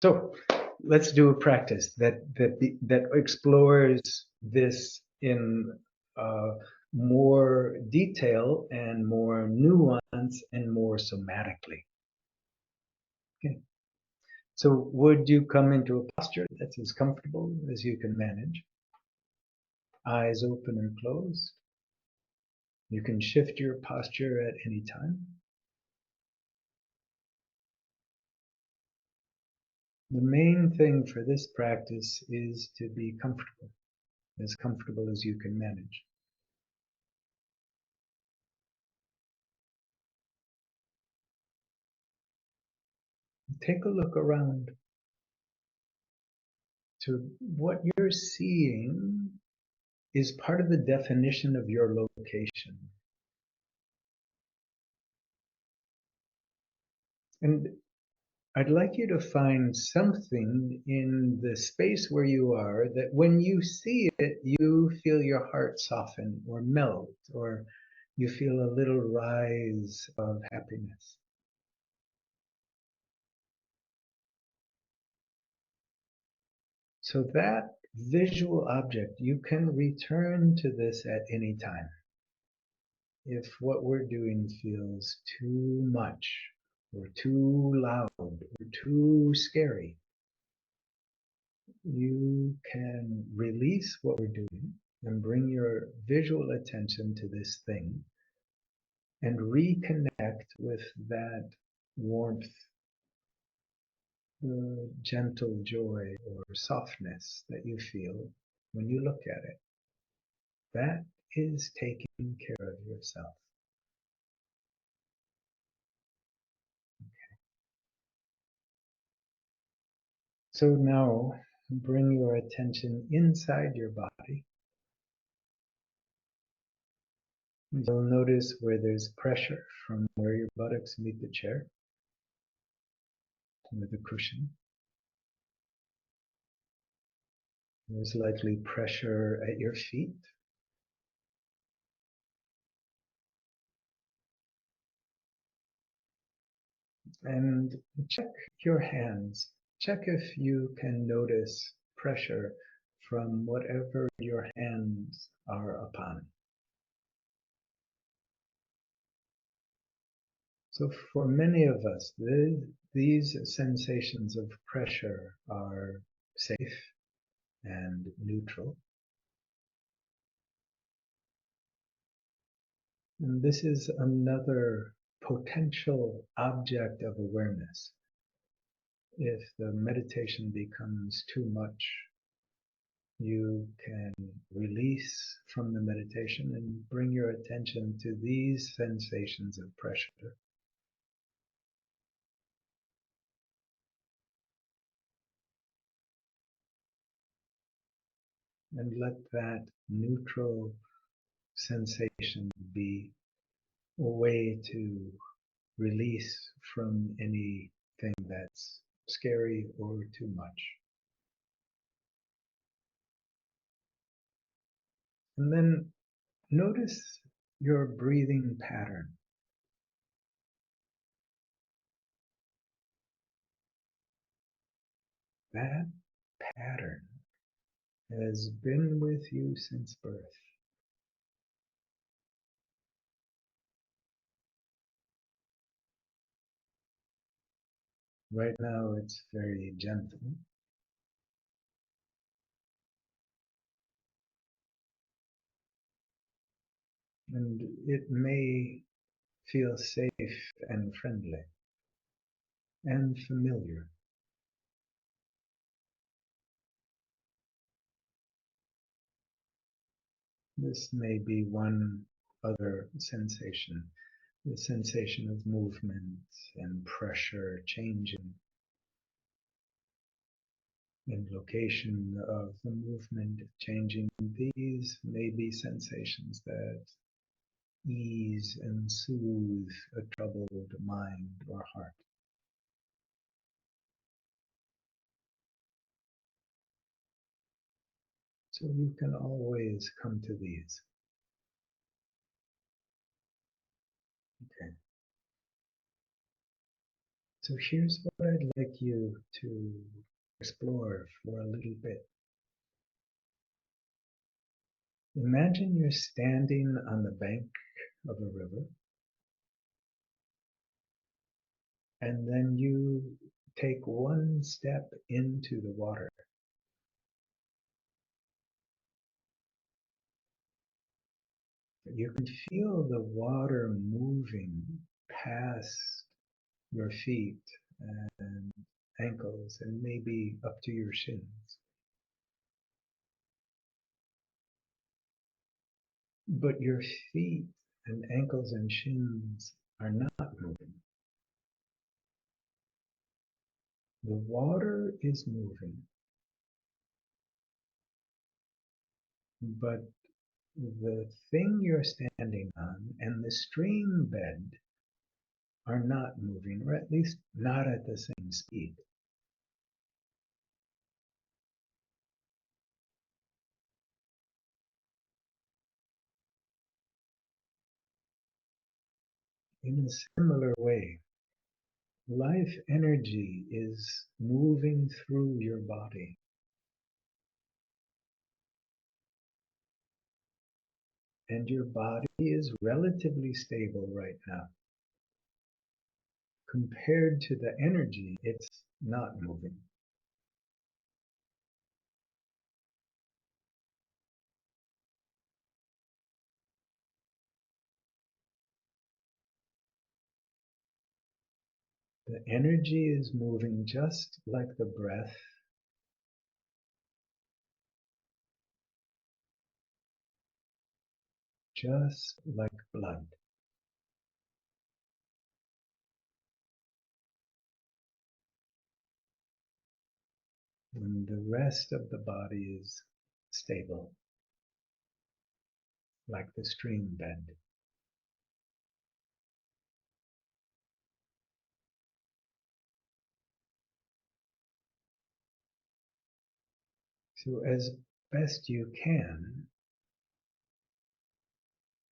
So let's do a practice that explores this in more detail and more nuance and more somatically. Okay. So would you come into a posture that's as comfortable as you can manage? Eyes open or closed. You can shift your posture at any time. The main thing for this practice is to be comfortable as you can manage. Take a look around. So what you're seeing is part of the definition of your location. And I'd like you to find something in the space where you are that when you see it, you feel your heart soften or melt, or you feel a little rise of happiness. So that visual object, you can return to this at any time. If what we're doing feels too much, or too loud, or too scary, you can release what we're doing and bring your visual attention to this thing and reconnect with that warmth, the gentle joy or softness that you feel when you look at it. That is taking care of yourself. So now bring your attention inside your body. You'll notice where there's pressure from where your buttocks meet the chair or the cushion. There's likely pressure at your feet. And check your hands. Check if you can notice pressure from whatever your hands are upon. So for many of us, these sensations of pressure are safe and neutral. And this is another potential object of awareness. If the meditation becomes too much, you can release from the meditation and bring your attention to these sensations of pressure. And let that neutral sensation be a way to release from anything that's scary or too much. And then notice your breathing pattern. That pattern has been with you since birth. Right now it's very gentle. And it may feel safe and friendly and familiar. This may be one other sensation, the sensation of movement and pressure changing and location of the movement changing. These may be sensations that ease and soothe a troubled mind or heart. So you can always come to these. Okay. So here's what I'd like you to explore for a little bit. Imagine you're standing on the bank of a river, and then you take one step into the water. You can feel the water moving past your feet and ankles and maybe up to your shins. But your feet and ankles and shins are not moving. The water is moving, but the thing you're standing on and the stream bed are not moving, or at least not at the same speed. In a similar way, life energy is moving through your body, and your body is relatively stable right now. Compared to the energy, it's not moving. The energy is moving just like the breath, just like blood. And the rest of the body is stable, like the stream bed. So as best you can,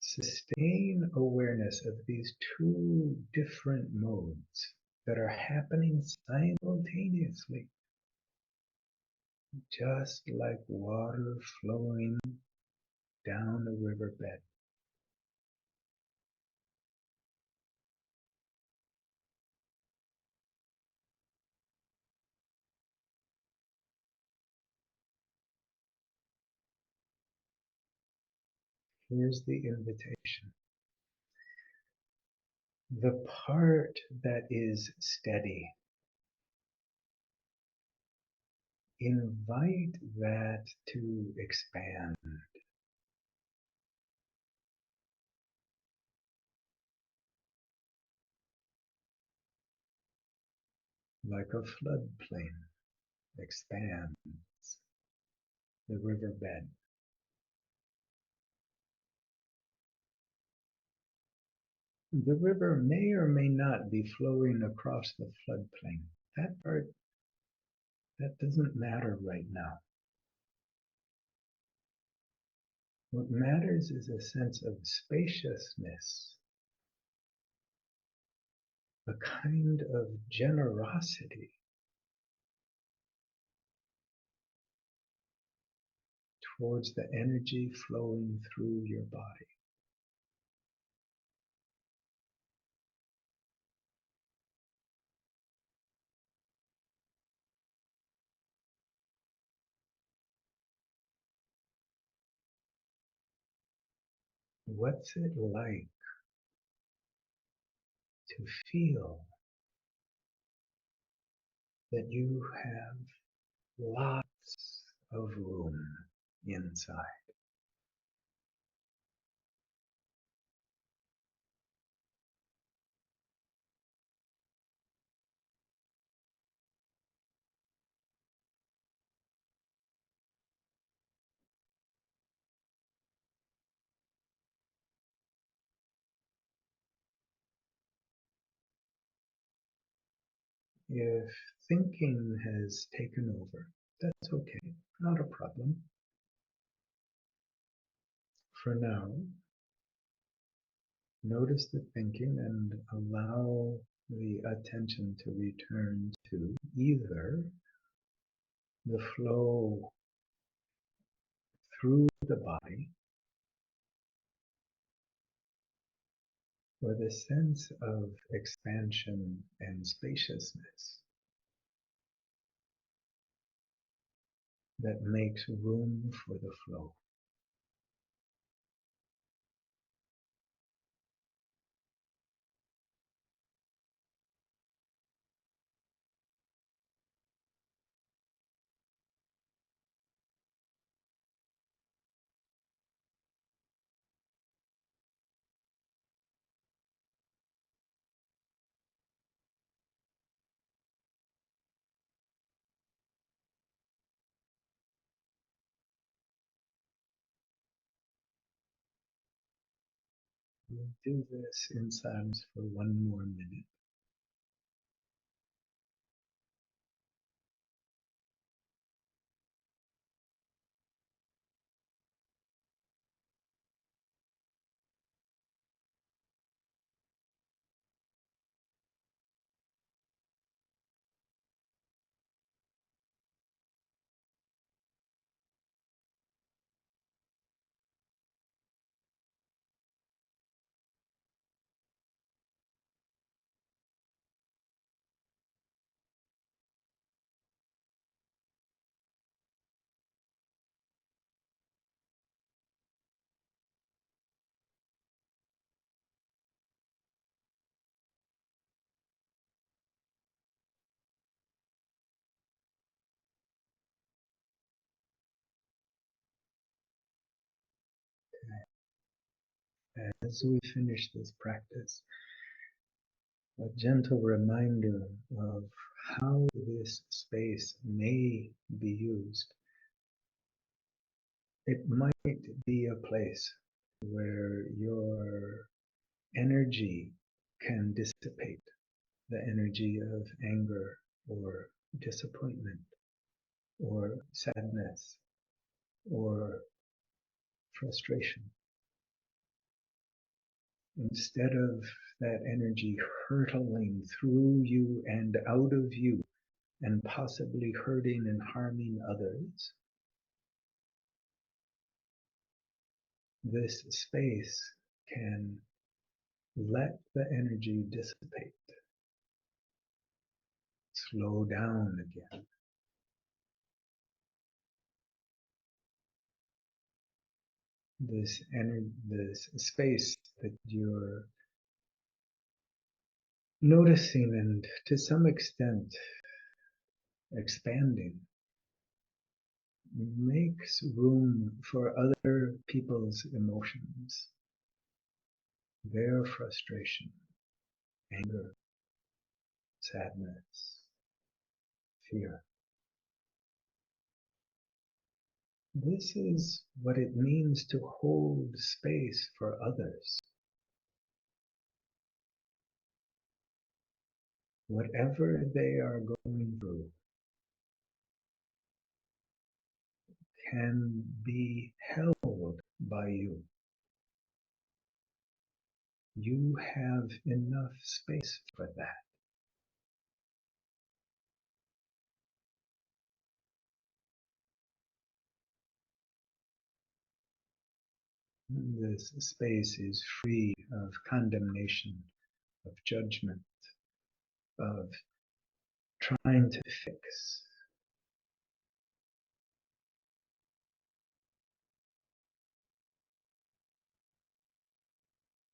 sustain awareness of these two different modes that are happening simultaneously, just like water flowing down a riverbed. Here's the invitation. The part that is steady, invite that to expand. Like a floodplain expands the riverbed. The river may or may not be flowing across the floodplain. That part, that doesn't matter right now. What matters is a sense of spaciousness, a kind of generosity towards the energy flowing through your body. What's it like to feel that you have lots of room inside? If thinking has taken over, that's okay, not a problem. For now, notice the thinking and allow the attention to return to either the flow through the body or the sense of expansion and spaciousness that makes room for the flow. We'll do this in silence for one more minute. As we finish this practice, a gentle reminder of how this space may be used. It might be a place where your energy can dissipate, the energy of anger or disappointment or sadness or frustration. Instead of that energy hurtling through you and out of you and possibly hurting and harming others, this space can let the energy dissipate, slow down again. This space that you're noticing and to some extent expanding makes room for other people's emotions, their frustration, anger, sadness, fear. This is what it means to hold space for others. Whatever they are going through can be held by you. You have enough space for that. This space is free of condemnation, of judgment, of trying to fix.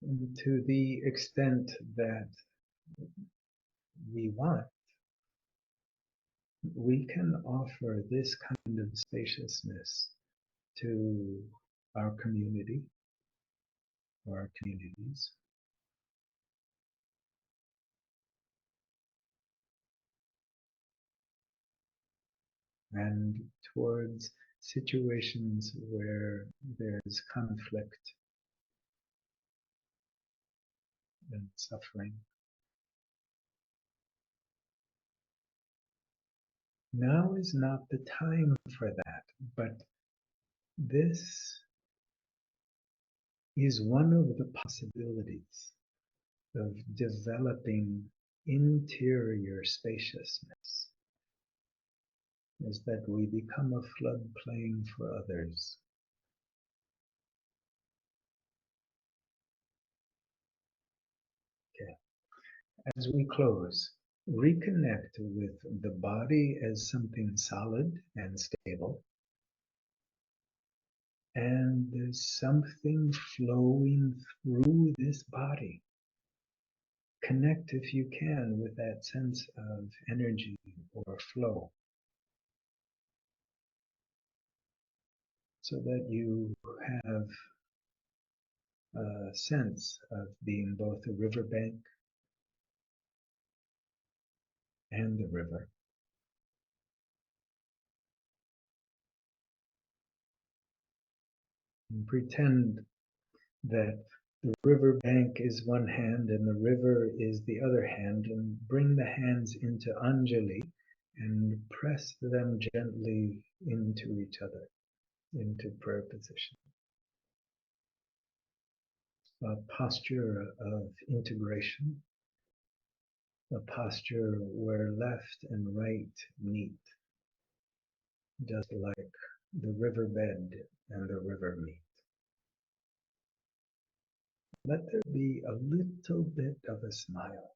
And to the extent that we want, we can offer this kind of spaciousness to our community or our communities. And towards situations where there's conflict and suffering. Now is not the time for that, but this is one of the possibilities of developing interior spaciousness is that we become a floodplain for others. Okay. As we close, reconnect with the body as something solid and stable, and there's something flowing through this body. Connect, if you can, with that sense of energy or flow, so that you have a sense of being both a riverbank and the river. And pretend that the riverbank is one hand and the river is the other hand, and bring the hands into Anjali and press them gently into each other, into prayer position. A posture of integration, a posture where left and right meet, just like the riverbed and the river meet. Let there be a little bit of a smile.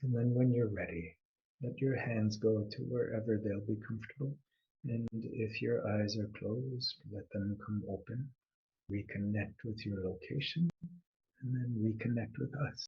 And then when you're ready, let your hands go to wherever they'll be comfortable. And if your eyes are closed, let them come open. Reconnect with your location, and then reconnect with us.